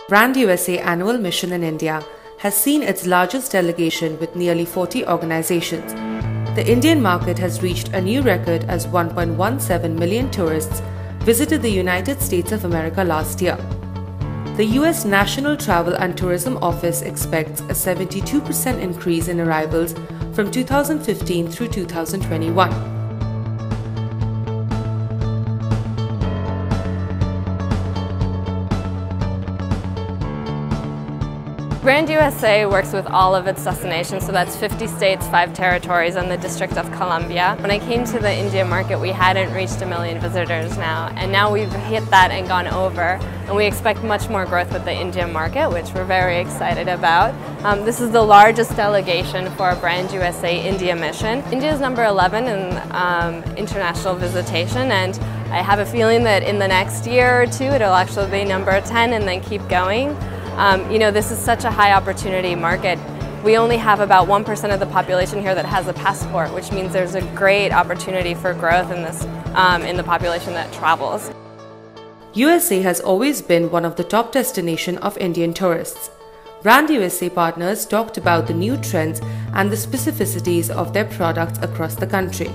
Brand USA annual mission in India has seen its largest delegation with nearly 40 organizations. The Indian market has reached a new record as 1.17 million tourists visited the United States of America last year. The US National Travel and Tourism Office expects a 72% increase in arrivals from 2015 through 2021. Brand USA works with all of its destinations, so that's 50 states, 5 territories, and the District of Columbia. When I came to the India market, we hadn't reached 1 million visitors and now we've hit that and gone over, and we expect much more growth with the India market, which we're very excited about. This is the largest delegation for a Brand USA India mission. India is number 11 in international visitation, and I have a feeling that in the next year or two it'll actually be number 10 and then keep going. This is such a high opportunity market. We only have about 1% of the population here that has a passport, which means there's a great opportunity for growth in this, in the population that travels. USA has always been one of the top destinations of Indian tourists. Brand USA partners talked about the new trends and the specificities of their products across the country.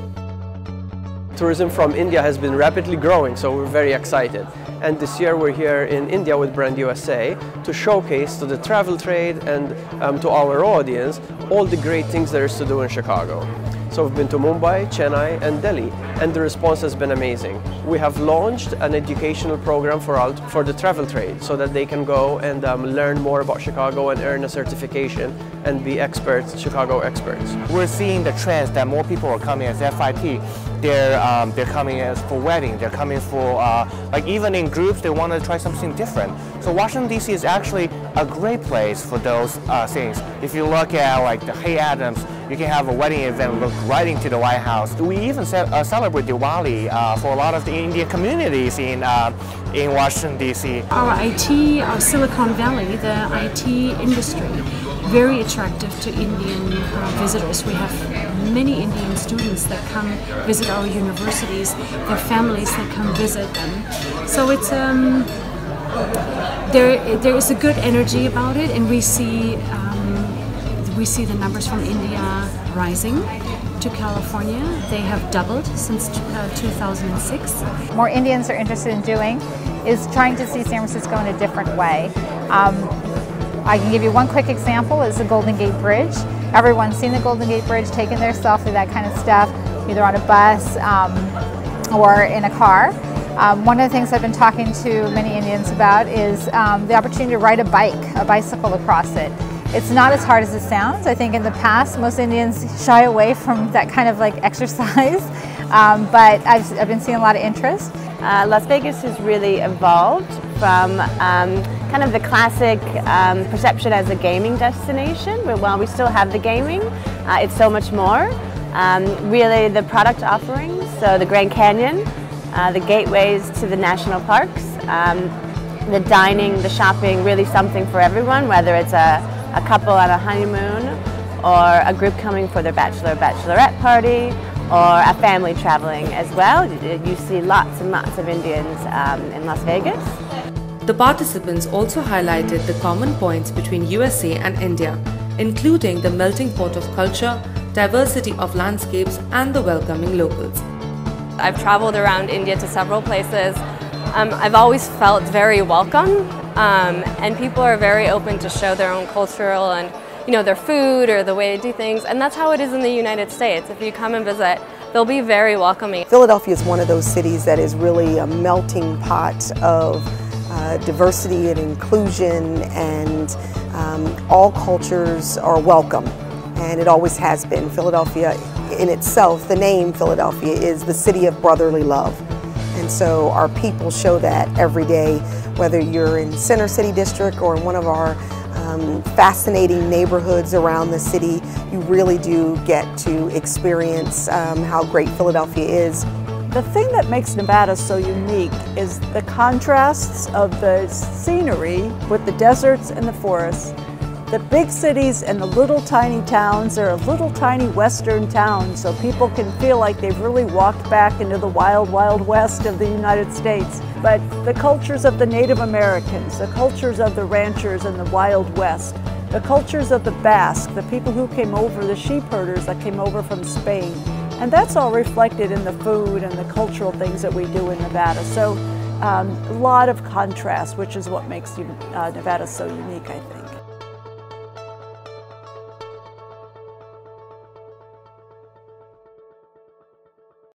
Tourism from India has been rapidly growing, so we're very excited. And this year we're here in India with Brand USA to showcase to the travel trade and to our audience all the great things there is to do in Chicago. So we've been to Mumbai, Chennai and Delhi, and the response has been amazing. We have launched an educational program for the travel trade so that they can go and learn more about Chicago and earn a certification and be experts, Chicago experts. We're seeing the trends that more people are coming as FIT. They're coming as for wedding. They're coming for like even in groups they want to try something different. So Washington D.C. is actually a great place for those things. If you look at like the Hay Adams, you can have a wedding event look right into the White House. We even celebrate Diwali for a lot of the Indian communities in Washington D.C. Our IT, our Silicon Valley, the IT industry, very attractive to Indian visitors. We have many Indian students that come visit our universities, their families that come visit them. So it's there is a good energy about it, and we see the numbers from India rising to California. They have doubled since 2006. More Indians are interested in doing is trying to see San Francisco in a different way. I can give you one quick example, is the Golden Gate Bridge. Everyone's seen the Golden Gate Bridge, taken their selfie, that kind of stuff, either on a bus or in a car. One of the things I've been talking to many Indians about is the opportunity to ride a bicycle across it. It's not as hard as it sounds. I think in the past most Indians shy away from that kind of like exercise, but I've been seeing a lot of interest. Las Vegas has really evolved from kind of the classic perception as a gaming destination, but while we still have the gaming, it's so much more. Really the product offerings, so the Grand Canyon, the gateways to the national parks, the dining, the shopping, really something for everyone, whether it's a couple on a honeymoon or a group coming for their bachelorette party or a family traveling as well. You see lots and lots of Indians in Las Vegas. The participants also highlighted the common points between USA and India, including the melting pot of culture, diversity of landscapes and the welcoming locals. I've traveled around India to several places. I've always felt very welcome, and people are very open to show their own cultural and their food or the way they do things, and that's how it is in the United States. If you come and visit, they'll be very welcoming. Philadelphia is one of those cities that is really a melting pot of diversity and inclusion, and all cultures are welcome, and it always has been. Philadelphia in itself, the name Philadelphia, is the city of brotherly love, and so our people show that every day, whether you're in Center City District or in one of our fascinating neighborhoods around the city. You really do get to experience how great Philadelphia is. The thing that makes Nevada so unique is the contrasts of the scenery with the deserts and the forests. The big cities and the little tiny towns are a little tiny western town, so people can feel like they've really walked back into the wild, wild west of the United States. but the cultures of the Native Americans, the cultures of the ranchers in the Wild West, the cultures of the Basque, the people who came over, the sheep herders that came over from Spain. And that's all reflected in the food and the cultural things that we do in Nevada. So a lot of contrast, which is what makes Nevada so unique, I think.